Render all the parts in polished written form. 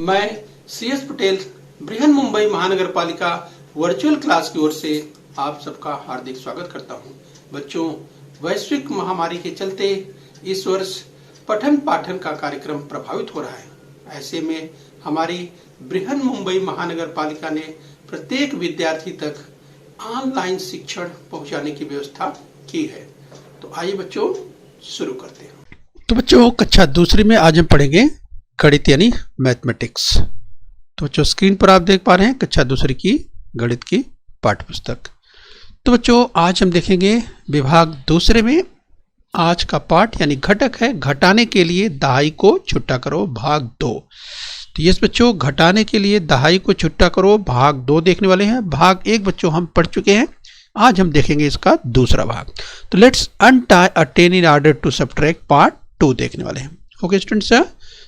मैं CS पटेल बृहन मुंबई महानगर पालिका वर्चुअल क्लास की ओर से आप सबका हार्दिक स्वागत करता हूं। बच्चों, वैश्विक महामारी के चलते इस वर्ष पठन पाठन का कार्यक्रम प्रभावित हो रहा है। ऐसे में हमारी बृहन मुंबई महानगर पालिका ने प्रत्येक विद्यार्थी तक ऑनलाइन शिक्षण पहुंचाने की व्यवस्था की है। तो आइए बच्चों शुरू करते हैं। तो बच्चों, कक्षा दूसरी में आज हम पढ़ेंगे गणित यानी मैथमेटिक्स। तो बच्चों, स्क्रीन पर आप देख पा रहे हैं कक्षा दूसरी की गणित की पाठ्य पुस्तक। तो बच्चों, आज हम देखेंगे विभाग दूसरे में आज का पाठ यानी घटक है घटाने के लिए दहाई को छुट्टा करो भाग 2। तो यस बच्चों, घटाने के लिए दहाई को छुट्टा करो भाग 2 देखने वाले हैं। भाग 1 बच्चों हम पढ़ चुके हैं, आज हम देखेंगे इसका दूसरा भाग। तो let's untie a 10 in order to subtract part 2 देखने वाले हैं। ओके स्टूडेंट्स,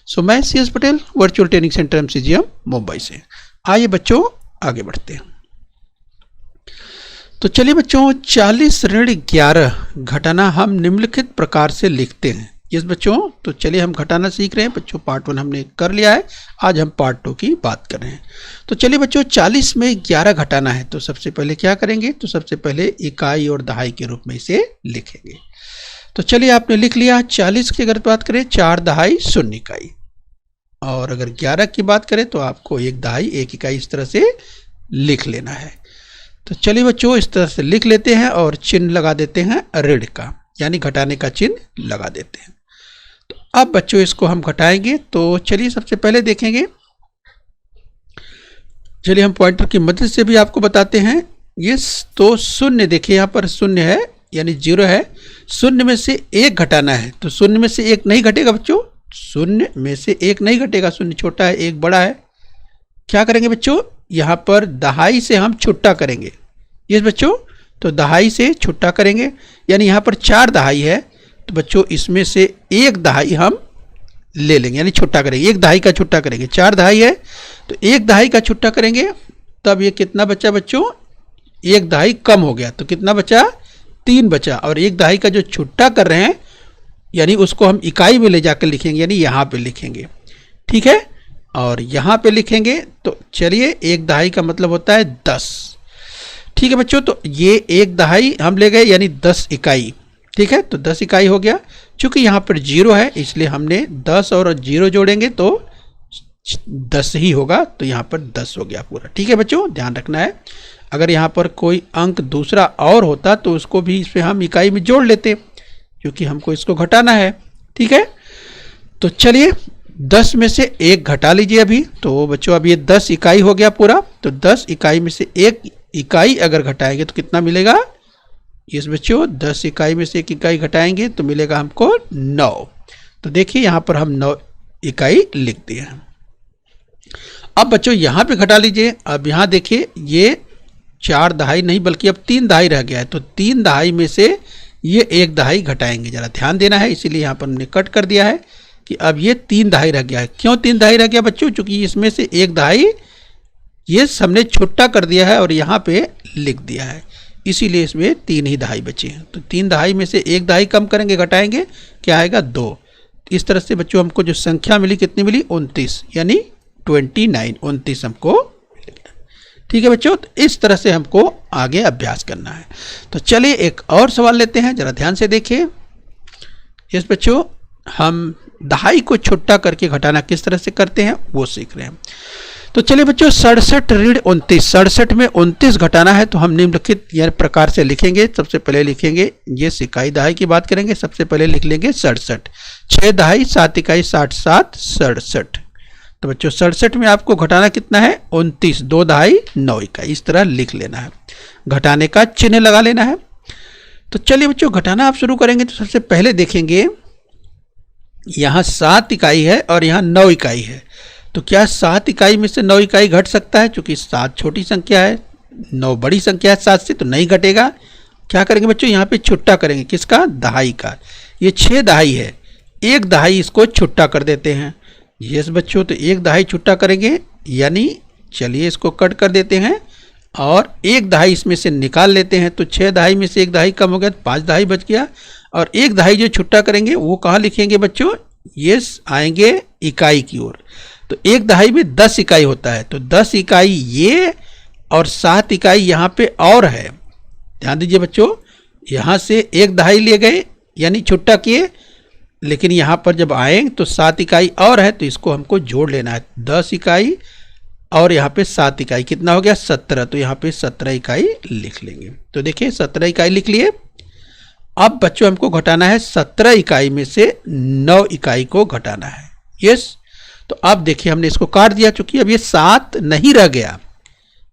सो मैं CS Patel virtual training centre MCGM Mumbai से। आइए बच्चों आगे बढ़ते हैं। तो चलिए बच्चों, 40 ऋण 11 घटाना हम निम्नलिखित प्रकार से लिखते हैं। यस बच्चों, तो चलिए हम घटाना सीख रहे हैं। बच्चों पार्ट 1 हमने कर लिया है, आज हम पार्ट 2 की बात कर रहे हैं। तो चलिए बच्चों, 40 में 11 घटाना है तो सबसे पहले क्या करेंगे, तो सबसे पहले इकाई और दहाई के रूप में इसे लिखेंगे। तो चलिए आपने लिख लिया। 40 की अगर बात करें 4 दहाई 0 इकाई, और अगर 11 की बात करें तो आपको 1 दहाई 1 इकाई इस तरह से लिख लेना है। तो चलिए बच्चों इस तरह से लिख लेते हैं और चिन्ह लगा देते हैं ऋण का, यानी घटाने का चिन्ह लगा देते हैं। तो अब बच्चों इसको हम घटाएंगे। तो चलिए सबसे पहले देखेंगे, चलिए हम पॉइंटर की मदद से भी आपको बताते हैं। ये तो 0 देखिए, यहाँ पर 0 है यानी 0 है। 0 में से 1 घटाना है, तो 0 में से 1 नहीं घटेगा बच्चों, 0 में से 1 नहीं घटेगा। 0 छोटा है, 1 बड़ा है। क्या करेंगे बच्चों, यहाँ पर दहाई से हम छुट्टा करेंगे। यस बच्चों, तो दहाई से छुट्टा करेंगे, यानी यहाँ पर 4 दहाई है तो बच्चों इसमें से 1 दहाई हम ले लेंगे, यानी छुट्टा करेंगे। 1 दहाई का छुट्टा करेंगे। 4 दहाई है तो 1 दहाई का छुट्टा करेंगे, तब ये कितना बचा बच्चों, 1 दहाई कम हो गया तो कितना बचा, 3 बचा। और 1 दहाई का जो छुट्टा कर रहे हैं यानी उसको हम इकाई में ले जाकर लिखेंगे, यानी यहाँ पे लिखेंगे, ठीक है। और यहाँ पे लिखेंगे तो चलिए 1 दहाई का मतलब होता है 10, ठीक है बच्चों। तो ये 1 दहाई हम ले गए यानी 10 इकाई, ठीक है। तो 10 इकाई हो गया। चूंकि यहाँ पर 0 है इसलिए हमने 10 और 0 जोड़ेंगे तो 10 ही होगा, तो यहाँ पर 10 हो गया पूरा, ठीक है बच्चों, ध्यान रखना है। अगर यहाँ पर कोई अंक दूसरा और होता तो उसको भी इसमें हम इकाई में जोड़ लेते, क्योंकि हमको इसको घटाना है, ठीक है। तो चलिए 10 में से 1 घटा लीजिए अभी। तो बच्चों अब ये 10 इकाई हो गया पूरा। तो 10 इकाई में से 1 इकाई अगर घटाएंगे तो कितना मिलेगा, यस बच्चों 10 इकाई में से 1 इकाई घटाएंगे तो मिलेगा हमको 9। तो देखिए यहाँ पर हम 9 इकाई लिख दिए हैं। अब बच्चों यहाँ पे घटा लीजिए। अब यहाँ देखिए ये 4 दहाई नहीं बल्कि अब 3 दहाई रह गया है, तो 3 दहाई में से ये 1 दहाई घटाएंगे। जरा ध्यान देना है, इसीलिए यहाँ पर हमने कट कर दिया है कि अब ये 3 दहाई रह गया है। क्यों 3 दहाई रह गया बच्चों, क्योंकि इसमें से 1 दहाई ये हमने छुट्टा कर दिया है और यहाँ पे लिख दिया है, इसीलिए इसमें 3 ही दहाई बचे हैं। तो 3 दहाई में से 1 दहाई कम करेंगे, घटाएंगे, क्या आएगा 2। इस तरह से बच्चों हमको जो संख्या मिली कितनी मिली, 29, यानी 29, 29 हमको, ठीक है बच्चों। तो इस तरह से हमको आगे अभ्यास करना है। तो चलिए एक और सवाल लेते हैं, जरा ध्यान से देखिए। यस बच्चों, हम दहाई को छुट्टा करके घटाना किस तरह से करते हैं वो सीख रहे हैं। तो चलिए बच्चों, 67 ऋण 29, 67 में 29 घटाना है तो हम निम्नलिखित प्रकार से लिखेंगे। सबसे पहले लिखेंगे, ये इकाई दहाई की बात करेंगे, सबसे पहले लिख लेंगे 67। 6 दहाई 7 इकाई 60 7 67। तो बच्चों 67 में आपको घटाना कितना है, 29, 2 दहाई 9 इकाई, इस तरह लिख लेना है, घटाने का चिन्ह लगा लेना है। तो चलिए बच्चों घटाना आप शुरू करेंगे तो सबसे पहले देखेंगे यहाँ 7 इकाई है और यहाँ 9 इकाई है। तो क्या 7 इकाई में से 9 इकाई घट सकता है, क्योंकि 7 छोटी संख्या है, 9 बड़ी संख्या है 7 से, तो नहीं घटेगा। क्या करेंगे बच्चों, यहाँ पे छुट्टा करेंगे, किसका, दहाई का। ये 6 दहाई है, 1 दहाई इसको छुट्टा कर देते हैं। यस बच्चों, तो 1 दहाई छुट्टा करेंगे, यानी चलिए इसको कट कर देते हैं और 1 दहाई इसमें से निकाल लेते हैं। तो 6 दहाई में से 1 दहाई कम हो गया तो 5 दहाई बच गया। और 1 दहाई जो छुट्टा करेंगे वो कहाँ लिखेंगे बच्चों, ये आएंगे इकाई की ओर। तो 1/2 में 10 इकाई होता है, तो 10 इकाई ये और 7 इकाई यहाँ पे और है। ध्यान दीजिए बच्चों, यहाँ से 1/2 ले गए यानी छुट्टा किए, लेकिन यहाँ पर जब आए तो 7 इकाई और है, तो इसको हमको जोड़ लेना है। 10 इकाई और यहाँ पे 7 इकाई, कितना हो गया 17, तो यहाँ पे 17 इकाई लिख लेंगे। तो देखिए 17 इकाई लिख लिए। अब बच्चों हमको घटाना है 17 इकाई में से 9 इकाई को घटाना है। यस, तो अब देखिए हमने इसको काट दिया, चूंकि अब ये 7 नहीं रह गया,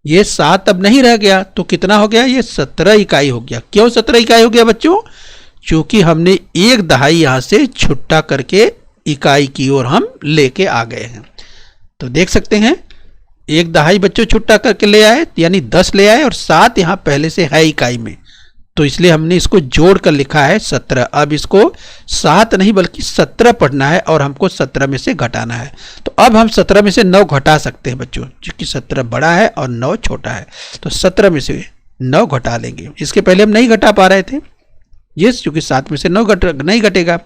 ये 7 अब नहीं रह गया, तो कितना हो गया, ये 17 इकाई हो गया। क्यों 17 इकाई हो गया बच्चों? क्योंकि हमने 1/2 यहाँ से छुट्टा करके इकाई की ओर हम लेके आ गए हैं। तो देख सकते हैं 1/2 बच्चों छुट्टा करके ले आए, यानी 10 ले आए, और 7 यहाँ पहले से है इकाई में, तो इसलिए हमने इसको जोड़ कर लिखा है 17। अब इसको 7 नहीं बल्कि 17 पढ़ना है और हमको 17 में से घटाना है। तो अब हम 17 में से 9 घटा सकते हैं बच्चों, क्योंकि 17 बड़ा है और 9 छोटा है, तो 17 में से 9 घटा लेंगे। इसके पहले हम नहीं घटा पा रहे थे, यस, क्योंकि 7 में से 9 नहीं घटेगा,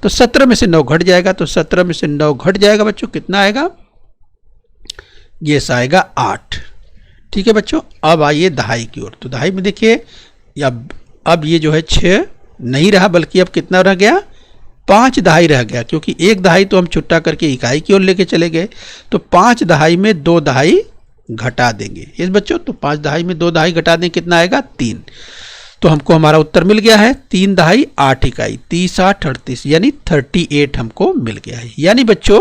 तो 17 में से 9 घट जाएगा, तो 17 में से 9 घट जाएगा बच्चों, कितना आएगा, ये आएगा 8। ठीक है बच्चों, अब आइए दहाई की ओर। तो दहाई में देखिए अब ये जो है 6 नहीं रहा, बल्कि अब कितना रह गया, 5/2 रह गया, क्योंकि 1/2 तो हम छुट्टा करके इकाई की ओर लेके चले गए, तो 5/2 में 2/2 घटा देंगे। इस बच्चों, तो 5/2 में 2/2 घटा दें, कितना आएगा 3। तो हमको हमारा उत्तर मिल गया है 3/2 8 इकाई, 30 8 38 यानी 38 हमको मिल गया है। यानी बच्चों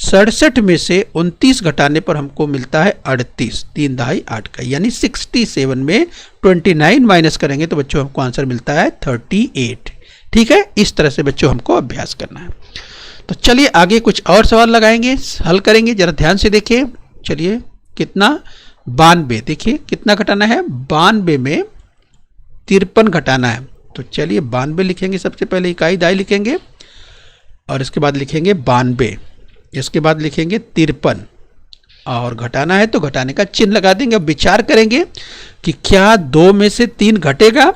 67 में से 29 घटाने पर हमको मिलता है 38, 3/2 8 इकाई, यानी 67 में 29 माइनस करेंगे तो बच्चों हमको आंसर मिलता है 38। ठीक है, इस तरह से बच्चों हमको अभ्यास करना है। तो चलिए आगे कुछ और सवाल लगाएंगे, हल करेंगे, जरा ध्यान से देखिए। चलिए कितना, 92, देखिए कितना घटाना है, 92 में 53 घटाना है। तो चलिए 92 लिखेंगे, सबसे पहले इकाई दहाई लिखेंगे और इसके बाद लिखेंगे 92, इसके बाद लिखेंगे 53 और घटाना है तो घटाने का चिन्ह लगा देंगे। अब विचार करेंगे कि क्या 2 में से 3 घटेगा?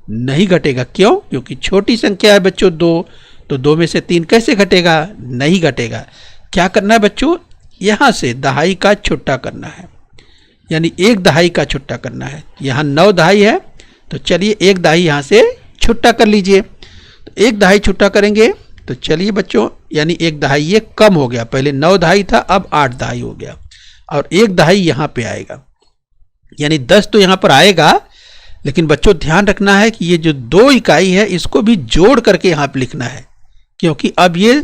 नहीं घटेगा। क्यों? क्योंकि छोटी संख्या है बच्चों 2, तो 2 में से 3 कैसे घटेगा? नहीं घटेगा। क्या करना है बच्चों? यहाँ से दहाई का छुट्टा करना है, यानी 1/2 का छुट्टा करना है। यहाँ 9/2 है, तो चलिए 1/2 यहाँ से छुट्टा कर लीजिए। तो 1/2 छुट्टा करेंगे तो चलिए बच्चों, यानी 1/2 ये कम हो गया, पहले 9/2 था, अब 8/2 हो गया, और 1/2 यहाँ पे आएगा, यानी 10 तो यहाँ पर आएगा। लेकिन बच्चों ध्यान रखना है कि ये जो 2 इकाई है इसको भी जोड़ करके यहाँ पे लिखना है, क्योंकि अब ये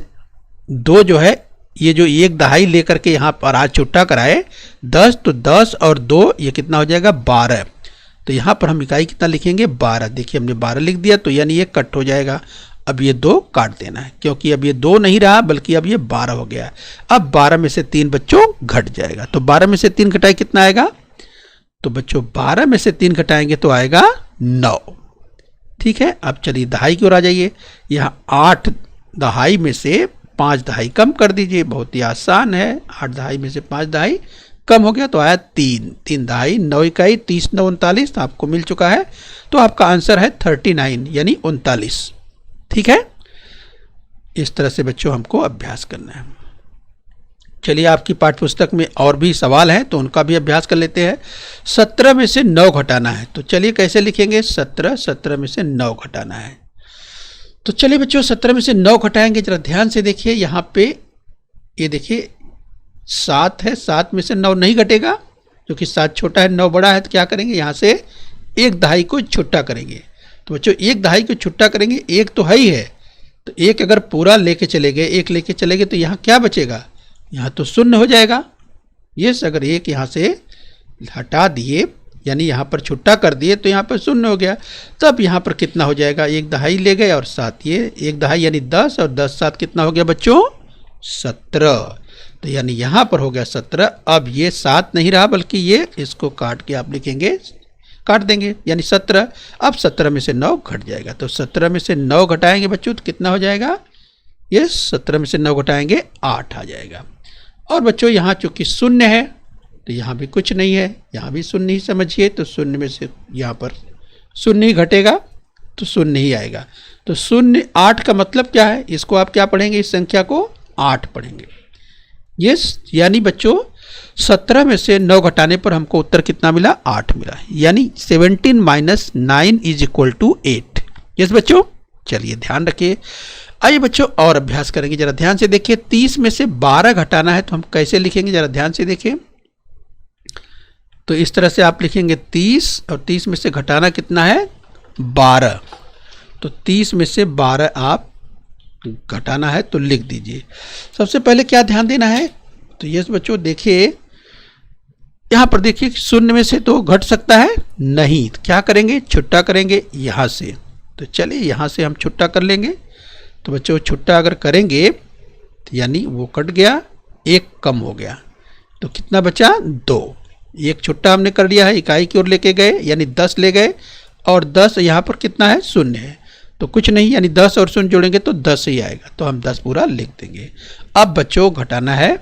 2 जो है, ये जो 1/2 लेकर के यहाँ पर आज छुट्टा कराए 10, तो 10 और 2 ये कितना हो जाएगा 12। तो यहाँ पर हम इकाई कितना लिखेंगे 12। देखिए हमने 12 लिख दिया, तो यानी ये कट हो जाएगा। अब ये 2 काट देना है, क्योंकि अब ये 2 नहीं रहा बल्कि अब ये 12 हो गया। अब 12 में से 3 बच्चों घट जाएगा, तो 12 में से 3 घटाए कितना आएगा? तो बच्चों 12 में से 3 घटाएंगे तो आएगा 9। ठीक है, अब चलिए दहाई की ओर आ जाइए। यहाँ 8/2 में से 5/2 कम कर दीजिए, बहुत ही आसान है। 8/2 में से 5/2 कम हो गया तो आया 3, 3/2 9 इकाई, 30 9 39, तो आपको मिल चुका है। तो आपका आंसर है 39 यानी 39। ठीक है, इस तरह से बच्चों हमको अभ्यास करना है। चलिए आपकी पाठ्यपुस्तक में और भी सवाल हैं तो उनका भी अभ्यास कर लेते हैं। 17 में से 9 घटाना है, तो चलिए कैसे लिखेंगे? 17 में से 9 घटाना है। तो चलिए बच्चों 17 में से 9 घटाएंगे, जरा ध्यान से देखिए। यहाँ पे ये देखिए 7 है, 7 में से 9 नहीं घटेगा क्योंकि 7 छोटा है 9 बड़ा है। तो क्या करेंगे? यहाँ से 1/2 को छुट्टा करेंगे। तो बच्चों 1/2 को छुट्टा करेंगे, 1 तो है ही है, तो 1 अगर पूरा लेके चले गए, 1 लेके चले गए तो यहाँ क्या बचेगा? यहाँ तो शून्य हो जाएगा। यस, अगर 1 यहाँ से हटा दिए यानी यहाँ पर छुट्टा कर दिए तो यहाँ पर शून्य हो गया। तब यहाँ पर कितना हो जाएगा? 1/2 ले गए और 7, ये 1/2 यानी 10 और 10 7 कितना हो गया बच्चों? 17। तो यानी यहाँ पर हो गया 17। अब ये 7 नहीं रहा बल्कि ये इसको काट के आप लिखेंगे, काट देंगे, यानी 17। अब 17 में से 9 घट जाएगा, तो 17 में से 9 घटाएंगे बच्चों तो कितना हो जाएगा? ये 17 में से 9 घटाएंगे 8 आ जाएगा। और बच्चों यहाँ चूंकि शून्य है तो यहाँ भी कुछ नहीं है, यहाँ भी शून्य ही समझिए। तो शून्य में से यहाँ पर शून्य ही घटेगा तो शून्य ही आएगा। तो 0 8 का मतलब क्या है? इसको आप क्या पढ़ेंगे? इस संख्या को 8 पढ़ेंगे। यस, यानी बच्चों 17 में से 9 घटाने पर हमको उत्तर कितना मिला? 8 मिला। यानी 17 minus 9 is equal to 8। Yes बच्चों, चलिए ध्यान रखिए। आइए बच्चों और अभ्यास करेंगे, जरा ध्यान से देखिए। 30 में से 12 घटाना है तो हम कैसे लिखेंगे, जरा ध्यान से देखिए। तो इस तरह से आप लिखेंगे 30, और 30 में से घटाना कितना है? 12। तो 30 में से 12 आप घटाना है तो लिख दीजिए। सबसे पहले क्या ध्यान देना है? तो यस बच्चों देखिए, यहाँ पर देखिए शून्य में से तो घट सकता है नहीं, तो क्या करेंगे? छुट्टा करेंगे यहाँ से। तो चलिए यहाँ से हम छुट्टा कर लेंगे। तो बच्चों छुट्टा अगर करेंगे तो यानी वो कट गया, एक कम हो गया, तो कितना बचा? 2। एक छुट्टा हमने कर लिया है, इकाई की ओर लेके गए यानी 10 ले गए, और 10 यहाँ पर कितना है? शून्य है, तो कुछ नहीं, यानी 10 और शून्य जोड़ेंगे तो 10 ही आएगा, तो हम 10 पूरा लिख देंगे। अब बच्चों घटाना है,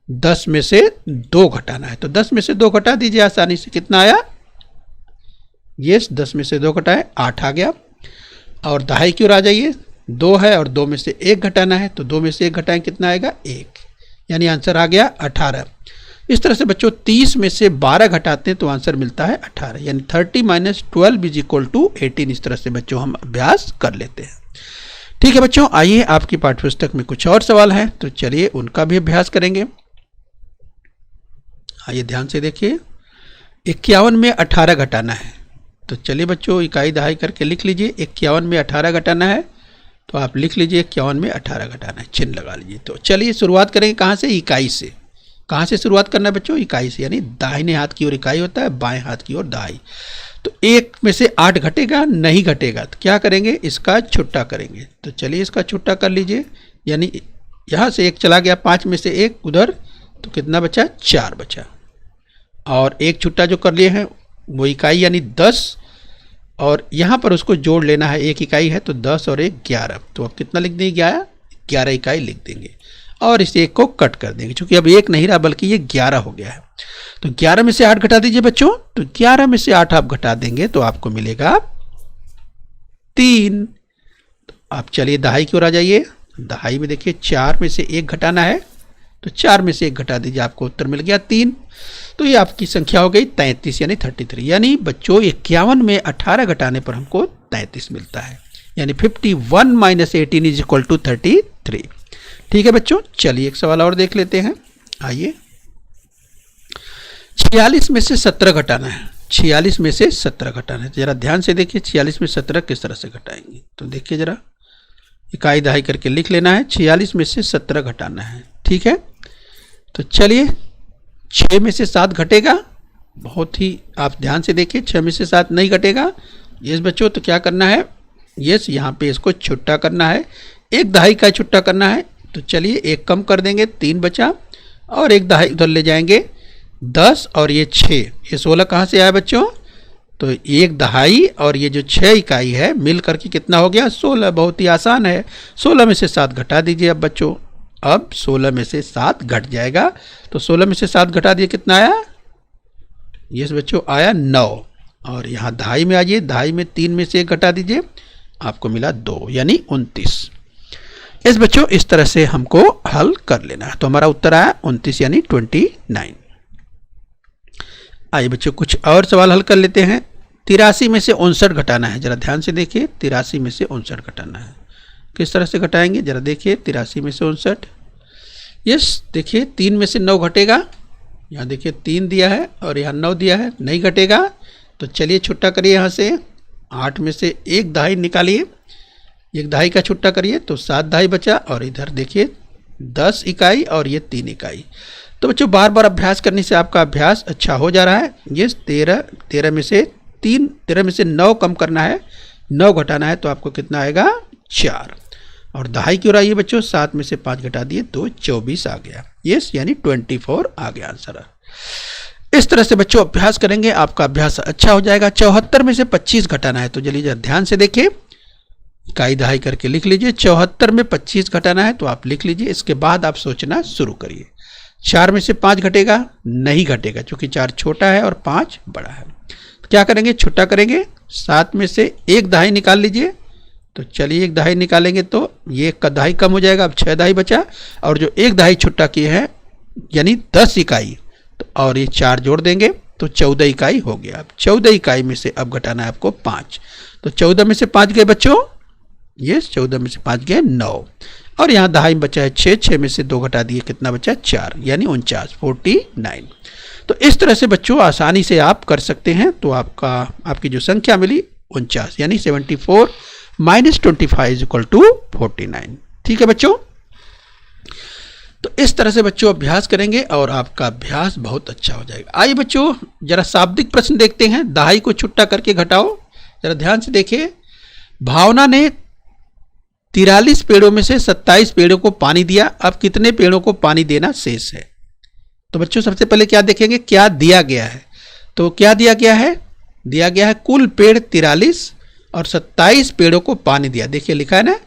10 में से 2 घटाना है, तो 10 में से 2 घटा दीजिए आसानी से। कितना आया? यस, 10 में से 2 घटाए 8 आ गया। और दहाई की ओर आ जाइए, 2 है और 2 में से 1 घटाना है, तो 2 में से 1 घटाएं कितना आएगा? 1, यानी आंसर आ गया 18। इस तरह से बच्चों 30 में से 12 घटाते हैं तो आंसर मिलता है 18, यानी 30 माइनस 12 इज इक्वल टू 18। इस तरह से बच्चों हम अभ्यास कर लेते हैं। ठीक है बच्चों, आइए आपकी पाठ्यपुस्तक में कुछ और सवाल हैं, तो चलिए उनका भी अभ्यास करेंगे। आइए ध्यान से देखिए। 51 में 18 घटाना है, तो चलिए बच्चों इकाई दहाई करके लिख लीजिए। 51 में 18 घटाना है तो आप लिख लीजिए 51 में 18 घटाना है, चिन्ह लगा लीजिए। तो चलिए शुरुआत करेंगे कहाँ से? इकाई से। कहाँ से शुरुआत करना है बच्चों? इकाई से, यानी दाहिने हाथ की ओर इकाई होता है, बाएं हाथ की ओर दहाई। तो 1 में से 8 घटेगा? नहीं घटेगा, तो क्या करेंगे? इसका छुट्टा करेंगे। तो चलिए इसका छुट्टा कर लीजिए, यानी यहाँ से 1 चला गया, 5 में से 1 उधर, तो कितना बचा? 4 बचा। और एक छुट्टा जो कर लिए हैं वो इकाई यानी 10, और यहाँ पर उसको जोड़ लेना है, एक इकाई है तो 10 और 1 11, तो अब कितना लिख देंगे? 11 इकाई लिख देंगे, और इस 1 को कट कर देंगे, क्योंकि अब 1 नहीं रहा बल्कि ये 11 हो गया है। तो 11 में से 8 घटा दीजिए बच्चों। तो 11 में से 8 आप घटा देंगे तो आपको मिलेगा 3। तो आप चलिए दहाई की ओर आ जाइए। दहाई में देखिए 4 में से 1 घटाना है, तो 4 में से 1 घटा दीजिए, आपको उत्तर मिल गया 3। तो ये आपकी संख्या हो गई 33 यानी 33। यानी बच्चों 51 में 18 घटाने पर हमको 33 मिलता है, यानी 51 माइनस 18 इज इक्वल टू 33। ठीक है बच्चों, चलिए एक सवाल और देख लेते हैं। आइए, 46 में से 17 घटाना है। 46 में से 17 घटाना है, जरा ध्यान से देखिए 46 में 17 किस तरह से घटाएंगे। तो देखिए जरा इकाई दहाई करके लिख लेना है। 46 में से 17 घटाना है, ठीक है। तो चलिए 6 में से 7 घटेगा? बहुत ही आप ध्यान से देखिए, 6 में से 7 नहीं घटेगा। यस बच्चों, तो क्या करना है? यस, यहाँ पे इसको छुट्टा करना है, एक दहाई का छुट्टा करना है। तो चलिए 1 कम कर देंगे, 3 बचा, और एक दहाई उधर ले जाएंगे 10, और ये 6, ये 16 कहाँ से आया बच्चों? तो एक दहाई और ये जो 6 इकाई है मिल करके कितना हो गया? 16। बहुत ही आसान है। 16 में से 7 घटा दीजिए अब बच्चों। अब 16 में से 7 घट जाएगा, तो 16 में से 7 घटा दिए, कितना आया? यस बच्चों, आया 9। और यहाँ दहाई में आइए, दहाई में 3 में से 1 घटा दीजिए, आपको मिला 2 यानी 29। इस बच्चों इस तरह से हमको हल कर लेना है। तो हमारा उत्तर आया 29 यानी 29। आइए बच्चों कुछ और सवाल हल कर लेते हैं। 83 में से 59 घटाना है, जरा ध्यान से देखिए। 83 में से 59 घटाना है, किस तरह से घटाएंगे जरा देखिए। 83 में से 59, यस देखिए 3 में से 9 घटेगा। यहाँ देखिए 3 दिया है और यहाँ 9 दिया है, नहीं घटेगा। तो चलिए छुट्टा करिए, यहाँ से 8 में से 1 दहाई निकालिए, 1 दहाई का छुट्टा करिए तो 7 दहाई बचा, और इधर देखिए 10 इकाई और ये 3 इकाई। तो बच्चों बार बार अभ्यास करने से आपका अभ्यास अच्छा हो जा रहा है। ये 13 में से 9 कम करना है, 9 घटाना है, तो आपको कितना आएगा? 4। और दहाई की ओर आइए बच्चों, 7 में से 5 घटा दिए तो 24 आ गया। यस, यानी 24 आ गया आंसर। इस तरह से बच्चों अभ्यास करेंगे, आपका अभ्यास अच्छा हो जाएगा। 74 में से 25 घटाना है, तो चलिए जरा ध्यान से देखिए, इकाई दहाई करके लिख लीजिए। 74 में 25 घटाना है, तो आप लिख लीजिए, इसके बाद आप सोचना शुरू करिए। 4 में से 5 घटेगा? नहीं घटेगा, क्योंकि 4 छोटा है और 5 बड़ा है। तो क्या करेंगे? छुट्टा करेंगे, 7 में से 1 दहाई निकाल लीजिए, तो चलिए एक दहाई निकालेंगे तो ये एक का दहाई कम हो जाएगा, अब 6 दहाई बचा, और जो एक दहाई छुट्टा किए हैं यानी 10 इकाई, तो और ये 4 जोड़ देंगे तो 14 इकाई हो गया। अब 14 इकाई में से अब घटाना है आपको 5, तो 14 में से 5 गए बच्चों, ये 14 में से 5 गए 9, और यहाँ दहाई में बचा है 6, 6 में से 2 घटा दिए, कितना बचा 4, यानी 49। तो इस तरह से बच्चों आसानी से आप कर सकते हैं। तो आपकी जो संख्या मिली 49, यानी 74 - 25 = 49। ठीक है बच्चों, तो इस तरह से बच्चों अभ्यास करेंगे और आपका अभ्यास बहुत अच्छा हो जाएगा। आइए बच्चों जरा शाब्दिक प्रश्न देखते हैं। दहाई को छुट्टा करके घटाओ। जरा ध्यान से देखिए, भावना ने 43 पेड़ों में से 27 पेड़ों को पानी दिया, अब कितने पेड़ों को पानी देना शेष है? तो बच्चों सबसे पहले क्या देखेंगे, क्या दिया गया है। तो क्या दिया गया है, दिया गया है कुल पेड़ 43 और 27 पेड़ों को पानी दिया। देखिए लिखा है ना,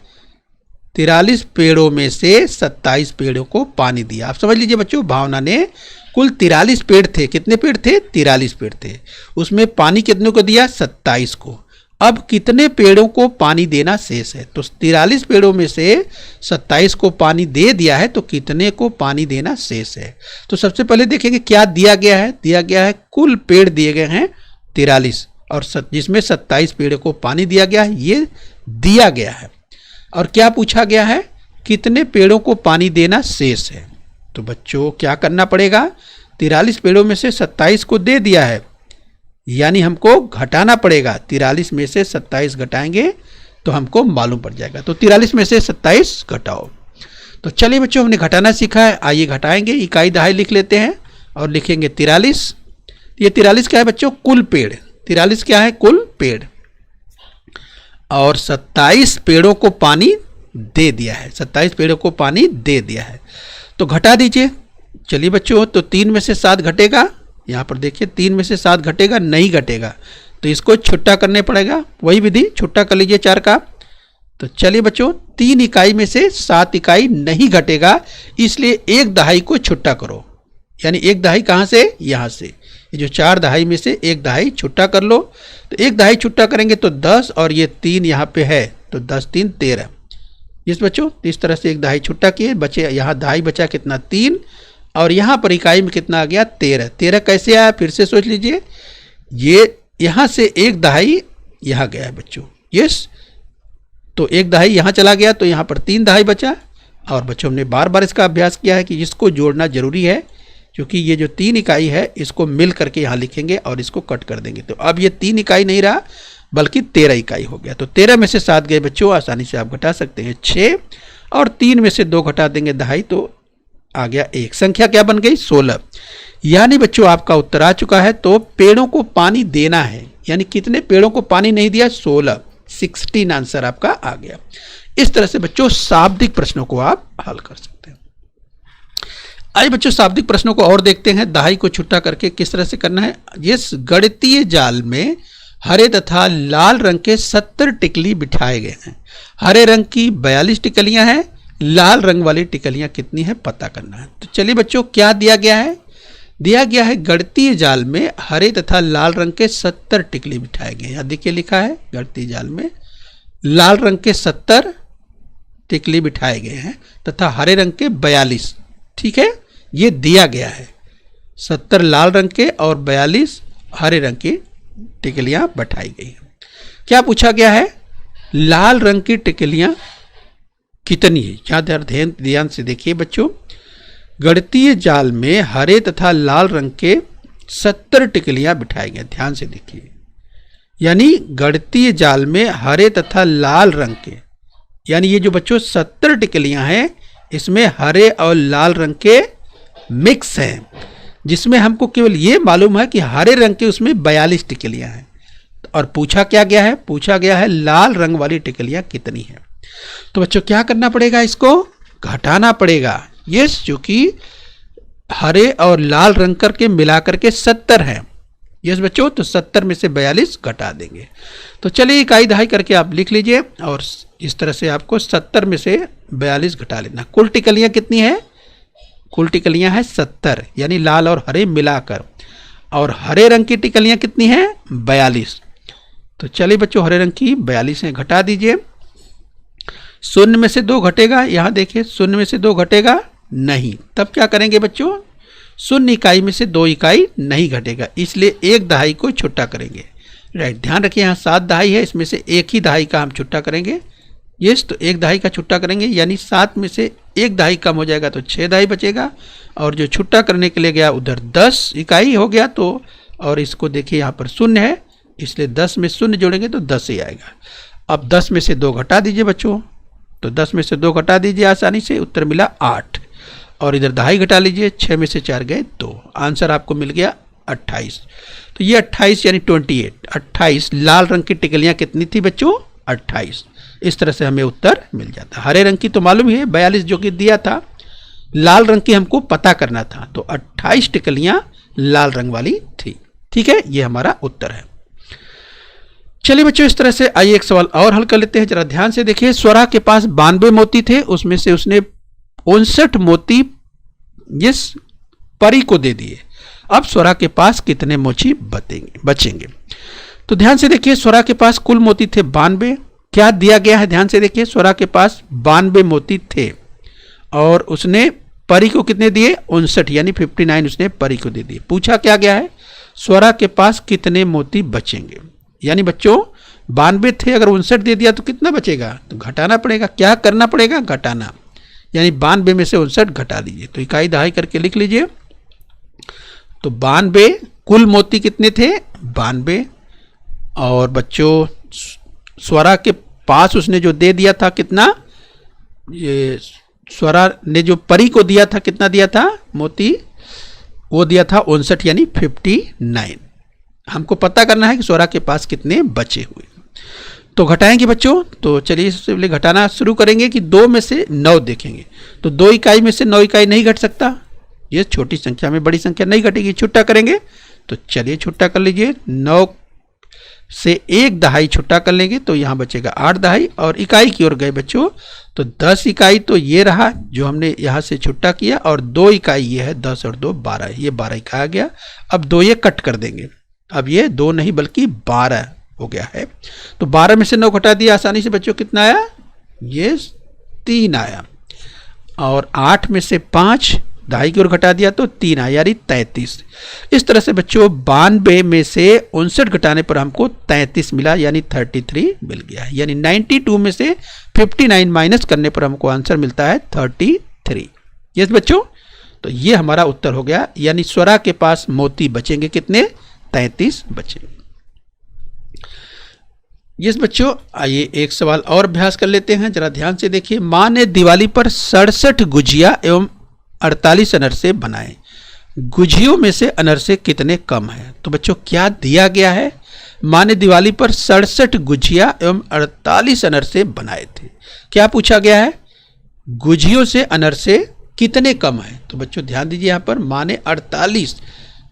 43 पेड़ों में से 27 पेड़ों को पानी दिया। आप समझ लीजिए बच्चों, भावना ने कुल 43 पेड़ थे, कितने पेड़ थे, 43 पेड़ थे, उसमें पानी कितने को दिया, 27 को। अब कितने पेड़ों को पानी देना शेष है? तो 43 पेड़ों में से 27 को पानी दे दिया है, तो कितने को पानी देना शेष है? तो सबसे पहले देखेंगे क्या दिया गया है। दिया गया है कुल पेड़ दिए गए हैं 43 और जिसमें 27 पेड़ों को पानी दिया गया है, ये दिया गया है। और क्या पूछा गया है, कितने पेड़ों को पानी देना शेष है। तो बच्चों क्या करना पड़ेगा, 43 पेड़ों में से 27 को दे दिया है, यानी हमको घटाना पड़ेगा। 43 में से 27 घटाएंगे तो हमको मालूम पड़ जाएगा। तो 43 में से 27 घटाओ। तो चलिए बच्चों हमने घटाना सीखा है, आइए घटाएंगे। इकाई दहाई लिख लेते हैं और लिखेंगे 43। ये 43 क्या है बच्चों, कुल पेड़। 43 क्या है, कुल पेड़, और 27 पेड़ों को पानी दे दिया है। 27 पेड़ों को पानी दे दिया है, तो घटा दीजिए। चलिए बच्चों, तो 3 में से 7 घटेगा। यहाँ पर देखिए 3 में से 7 घटेगा, नहीं घटेगा, तो इसको छुट्टा करने पड़ेगा। वही विधि, छुट्टा कर लीजिए 4 का। तो चलिए बच्चों, 3 इकाई में से 7 इकाई नहीं घटेगा, इसलिए एक दहाई को छुट्टा करो। यानी एक दहाई कहाँ से, यहाँ से, ये जो 4 दहाई में से एक दहाई छुट्टा कर लो। तो एक दहाई छुट्टा करेंगे तो 10, और ये 3 यहाँ पे है, तो 10 3 13। इस बच्चों इस तरह से एक दहाई छुट्टा किए, बचे यहाँ दहाई बचा कितना, 3, और यहाँ पर इकाई में कितना आ गया, 13। 13 कैसे आया, फिर से सोच लीजिए। ये यहाँ से एक दहाई यहाँ गया है बच्चों, यस, तो एक दहाई यहाँ चला गया, तो यहाँ पर 3 दहाई बचा। और बच्चों हमने बार बार इसका अभ्यास किया है कि इसको जोड़ना जरूरी है, क्योंकि ये जो 3 इकाई है इसको मिल करके यहाँ लिखेंगे और इसको कट कर देंगे। तो अब ये 3 इकाई नहीं रहा, बल्कि 13 इकाई हो गया। तो 13 में से 7 गए बच्चों, आसानी से आप घटा सकते हैं 6, और 3 में से 2 घटा देंगे दहाई, तो आ गया 1। संख्या क्या बन गई, 16। यानी बच्चों आपका उत्तर आ चुका है। तो पेड़ों को पानी देना है, यानी कितने पेड़ों को पानी नहीं दिया, 16 आंसर आपका आ गया। इस तरह से बच्चों शाब्दिक प्रश्नों को आप हल कर सकते हैं। आइए बच्चों शाब्दिक प्रश्नों को और देखते हैं। दहाई को छुट्टा करके किस तरह से करना है। इस गणितीय जाल में हरे तथा लाल रंग के 70 टिकली बिठाए गए हैं। हरे रंग की 42 टिकलियां हैं, लाल रंग वाली टिकलियां कितनी है पता करना है। तो चलिए बच्चों क्या दिया गया है, दिया गया है गणितीय जाल में हरे तथा लाल रंग के 70 टिकली बिठाए गए। यहाँ देखिए लिखा है गणितीय जाल में लाल रंग के 70 टिकली बिठाए गए हैं तथा हरे रंग के 42। ठीक है, ये दिया गया है। 70 लाल रंग के और 42 हरे रंग की टिकलियां बैठाई गई हैं। क्या पूछा गया है, लाल रंग की टिकलियां कितनी है। यहाँ ध्यान से देखिए बच्चों, गणितीय जाल में हरे तथा लाल रंग के 70 टिकलियां बिठाई गई। ध्यान से देखिए, यानी गणितीय जाल में हरे तथा लाल रंग के, यानी ये जो बच्चों 70 टिकलियां हैं, इसमें हरे और लाल रंग के मिक्स हैं, जिसमें हमको केवल ये मालूम है कि हरे रंग के उसमें 42 टिकलियां हैं। और पूछा क्या गया है, पूछा गया है लाल रंग वाली टिकलियां कितनी हैं। तो बच्चों क्या करना पड़ेगा, इसको घटाना पड़ेगा। यस, क्योंकि हरे और लाल रंग करके मिलाकर के 70 हैं। यस बच्चों, तो 70 में से 42 घटा देंगे। तो चलिए इकाई दहाई करके आप लिख लीजिए, और इस तरह से आपको 70 में से 42 घटा लेना। कुल टिकलियां कितनी है, कुल टिकलियां हैं 70, यानी लाल और हरे मिलाकर। और हरे रंग की टिकलियां कितनी हैं, 42। तो चलिए बच्चों हरे रंग की 42 है, घटा दीजिए। शून्य में से 2 घटेगा, यहाँ देखिए शून्य में से 2 घटेगा नहीं, तब क्या करेंगे बच्चों, शून्य इकाई में से 2 इकाई नहीं घटेगा, इसलिए 1 दहाई को छुट्टा करेंगे। राइट, ध्यान रखिए यहाँ 7 दहाई है, इसमें से 1 ही दहाई का हम छुट्टा करेंगे। यस, तो 1 दहाई का छुट्टा करेंगे, यानी 7 में से 1 दहाई कम हो जाएगा तो 6 दहाई बचेगा, और जो छुट्टा करने के लिए गया उधर 10 इकाई हो गया, तो और इसको देखिए यहाँ पर शून्य है, इसलिए 10 में शून्य जोड़ेंगे तो 10 ही आएगा। अब 10 में से 2 घटा दीजिए बच्चों, तो 10 में से 2 घटा दीजिए आसानी से, उत्तर मिला 8, और इधर दहाई घटा लीजिए, 6 में से 4 गए 2, आंसर आपको मिल गया 28। तो ये 28 यानी 28 लाल रंग की टिकलियाँ कितनी थी बच्चों, 28। इस तरह से हमें उत्तर मिल जाता। हरे रंग की तो मालूम ही है 42 जो कि दिया था, लाल रंग की हमको पता करना था, तो 28 टिकलियाँ लाल रंग वाली थी। ठीक है, ये हमारा उत्तर है। चलिए बच्चों, इस तरह से आइए एक सवाल और हल कर लेते हैं, जरा ध्यान से देखिए। स्वरा के पास 92 मोती थे, उसमें से उसने 59 मोती जिस परी को दे दिए। अब स्वरा के पास कितने मोती बचेंगे? तो ध्यान से देखिए, स्वरा के पास कुल मोती थे 92। क्या दिया गया है, ध्यान से देखिए, स्वरा के पास 92 मोती थे और उसने परी को कितने दिए, 59 यानी 59 उसने परी को दे दिए। पूछा क्या गया है, स्वरा के पास कितने मोती बचेंगे, यानी बच्चों 92 थे, अगर 59 दे दिया तो कितना बचेगा, तो घटाना पड़ेगा। क्या करना पड़ेगा, घटाना, यानी 92 में से 59 घटा दीजिए, तो इकाई दहाई करके लिख लीजिए। तो 92 कुल मोती कितने थे, 92, और बच्चों स्वरा के पास उसने जो दे दिया था कितना, ये स्वरा ने जो परी को दिया था कितना दिया था मोती, वो दिया था 59 यानी 59। हमको पता करना है कि स्वरा के पास कितने बचे हुए, तो घटाएंगे बच्चों। तो चलिए सबसे पहले घटाना शुरू करेंगे कि 2 में से 9 देखेंगे, तो 2 इकाई में से 9 इकाई नहीं घट सकता, ये छोटी संख्या में बड़ी संख्या नहीं घटेगी, छुट्टा करेंगे। तो चलिए छुट्टा कर लीजिए, 9 से 1 दहाई छुट्टा कर लेंगे तो यहाँ बचेगा 8 दहाई, और इकाई की ओर गए बच्चों तो 10 इकाई तो ये रहा जो हमने यहाँ से छुट्टा किया, और 2 इकाई ये है, 10 और 2 12, ये 12 इकाई आ गया। अब 2 ये कट कर देंगे, अब ये 2 नहीं बल्कि 12 हो गया है। तो 12 में से 9 घटा दिया आसानी से बच्चों, कितना आया, ये 3 आया, और 8 में से 5 दहाई की ओर घटा दिया तो 3 आया, यानी 33। इस तरह से बच्चों 92 में से 59 घटाने पर हमको 33 मिला, यानी 33 मिल गया, यानी 92 में से 59 माइनस करने पर हमको आंसर मिलता है 33। यस बच्चों, तो ये हमारा उत्तर हो गया, यानी स्वरा के पास मोती बचेंगे कितने, 33 बचेंगे। यस बच्चों, आइए एक सवाल और अभ्यास कर लेते हैं, जरा ध्यान से देखिए। माँ ने दिवाली पर 67 गुजिया एवं 48 अनरसे बनाए, गुजियों में से अनरसे कितने कम है? तो बच्चों क्या दिया गया है, माँ ने दिवाली पर 67 गुजिया एवं 48 अनरसे बनाए थे। क्या पूछा गया है, गुजियों से अनरसे कितने कम है? तो बच्चों ध्यान दीजिए, यहाँ पर माँ ने 48,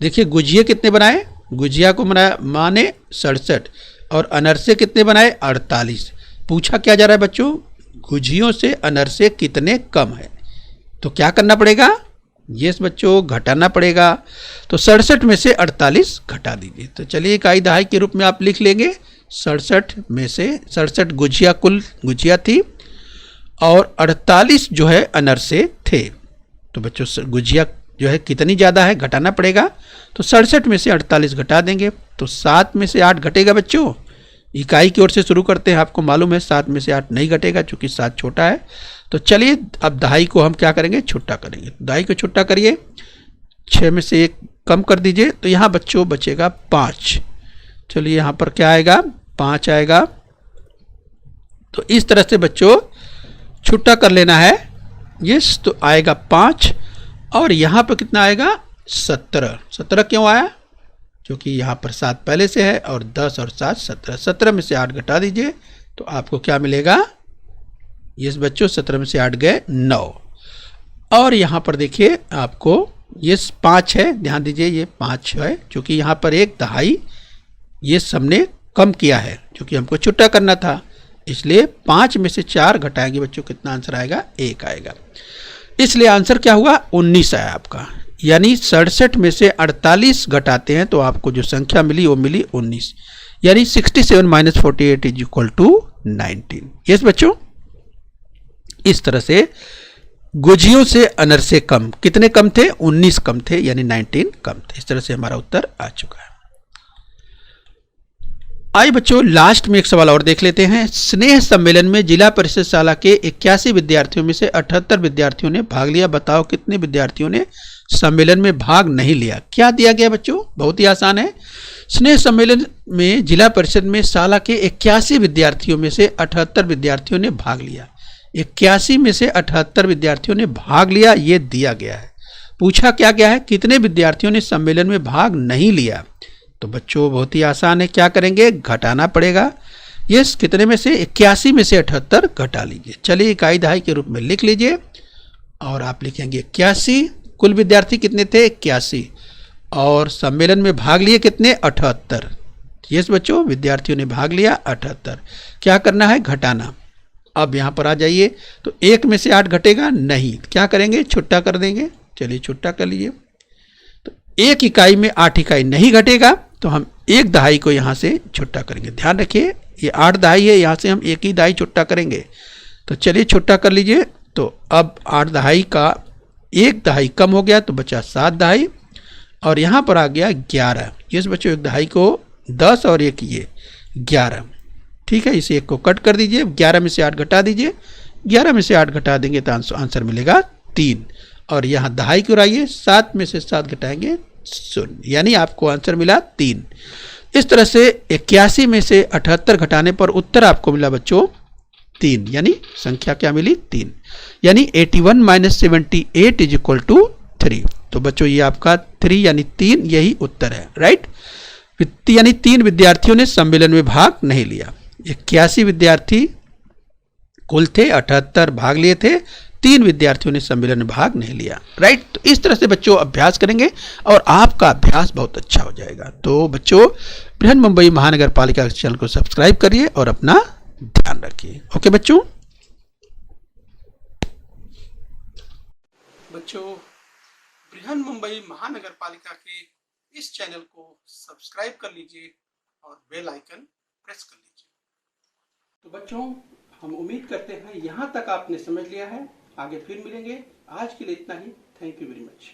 देखिए गुजिया कितने बनाए, गुजिया को बनाया माँ ने 67 और अनरसे कितने बनाए, 48। पूछा क्या जा रहा है बच्चों, गुजियों से अनरसे कितने कम है, तो क्या करना पड़ेगा, यस बच्चों घटाना पड़ेगा। तो 67 में से 48 घटा दीजिए। तो चलिए इकाई दहाई के रूप में आप लिख लेंगे, 67 में से 67 गुजिया कुल गुजिया थी और 48 जो है अनरसे थे। तो बच्चों गुजिया जो है कितनी ज़्यादा है, घटाना पड़ेगा। तो 67 में से 48 घटा देंगे तो 7 में से 8 घटेगा बच्चों। इकाई की ओर से शुरू करते हैं, आपको मालूम है 7 में से 8 नहीं घटेगा क्योंकि 7 छोटा है। तो चलिए अब दहाई को हम क्या करेंगे, छुट्टा करेंगे। दहाई को छुट्टा करिए, 6 में से 1 कम कर दीजिए तो यहाँ बच्चों बचेगा 5। चलिए यहाँ पर क्या आएगा, 5 आएगा। तो इस तरह से बच्चों छुट्टा कर लेना है। यस, तो आएगा 5 और यहाँ पर कितना आएगा, 17। 17 क्यों आया, क्योंकि यहाँ पर 7 पहले से है और 10 और 7 17। 17 में से 8 घटा दीजिए तो आपको क्या मिलेगा, यस बच्चों 17 में से 8 गए 9। और यहाँ पर देखिए आपको यस 5 है, ध्यान दीजिए ये 5 है क्योंकि यहाँ पर एक दहाई ये सबने कम किया है क्योंकि हमको छुट्टा करना था, इसलिए 5 में से 4 घटाएंगे बच्चों, कितना आंसर आएगा, 1 आएगा। इसलिए आंसर क्या हुआ, 19 आया आपका। यानी 67 में से 48 घटाते हैं तो आपको जो संख्या मिली वो मिली 19, यानी 67 - 48 = 19। यस बच्चों। इस तरह से गुजियों से अनरसे कम, कितने कम थे? 19 कम थे, यानी 19 कम थे। इस तरह से हमारा उत्तर आ चुका है। आइए बच्चों, लास्ट में एक सवाल और देख लेते हैं। स्नेह सम्मेलन में जिला परिषद शाला के 81 विद्यार्थियों में से 78 विद्यार्थियों ने भाग लिया। बताओ कितने विद्यार्थियों ने सम्मेलन में भाग नहीं लिया? क्या दिया गया बच्चों? बहुत ही आसान है। स्नेह सम्मेलन में जिला परिषद में शाला के 81 विद्यार्थियों में से 78 विद्यार्थियों ने भाग लिया। 81 में से 78 विद्यार्थियों ने भाग लिया, ये दिया गया है। पूछा क्या गया है? कितने विद्यार्थियों ने सम्मेलन में भाग नहीं लिया? तो बच्चों बहुत ही आसान है, क्या करेंगे? घटाना पड़ेगा। यस, कितने में से? 81 में से 78 घटा लीजिए। चलिए इकाई दहाई के रूप में लिख लीजिए और आप लिखेंगे 81। कुल विद्यार्थी कितने थे? 81। और सम्मेलन में भाग लिए कितने? 78। यस बच्चों, विद्यार्थियों ने भाग लिया 78। क्या करना है? घटाना। अब यहाँ पर आ जाइए, तो 1 में से 8 घटेगा नहीं, क्या करेंगे? छुट्टा कर देंगे। चलिए छुट्टा कर लीजिए। तो 1 इकाई में 8 इकाई नहीं घटेगा, तो हम 1 दहाई को यहाँ से छुट्टा करेंगे। ध्यान रखिए, ये 8 दहाई है, यहाँ से हम 1 ही दहाई छुट्टा करेंगे। तो चलिए छुट्टा कर लीजिए। तो अब 8 दहाई का 1 दहाई कम हो गया, तो बचा 7 दहाई, और यहाँ पर आ गया 11। इस बच्चों 1 दहाई को 10 और 1 ये 11। ठीक है, इसे 1 को कट कर दीजिए। 11 में से 8 घटा दीजिए। 11 में से 8 घटा देंगे तो आंसर मिलेगा 3। और यहाँ दहाई को उड़ाइए, 7 में से 7 घटाएंगे 0, यानी आपको आंसर मिला 3। इस तरह से 81 में से 78 घटाने पर उत्तर आपको मिला बच्चों 3, यानी संख्या क्या मिली? 3, यानी 81 - 78 = 3। तो बच्चों ये आपका 3 यानी 3 यही उत्तर है, राइट। यानी 3 विद्यार्थियों ने सम्मेलन में भाग नहीं लिया। 81 विद्यार्थी कुल थे, 78 भाग लिए थे, 3 विद्यार्थियों ने सम्मेलन में भाग नहीं लिया, राइट। तो इस तरह से बच्चों अभ्यास करेंगे और आपका अभ्यास बहुत अच्छा हो जाएगा। तो बच्चों बृहन मुंबई महानगर पालिका के चैनल को सब्सक्राइब करिए और अपना ध्यान रखिए। ओके बच्चों। बच्चों बृहन मुंबई महानगर पालिका के इस चैनल को सब्सक्राइब कर लीजिए और बेल आइकन प्रेस कर लीजिए। तो बच्चों हम उम्मीद करते हैं यहाँ तक आपने समझ लिया है। आगे फिर मिलेंगे। आज के लिए इतना ही। Thank you very much.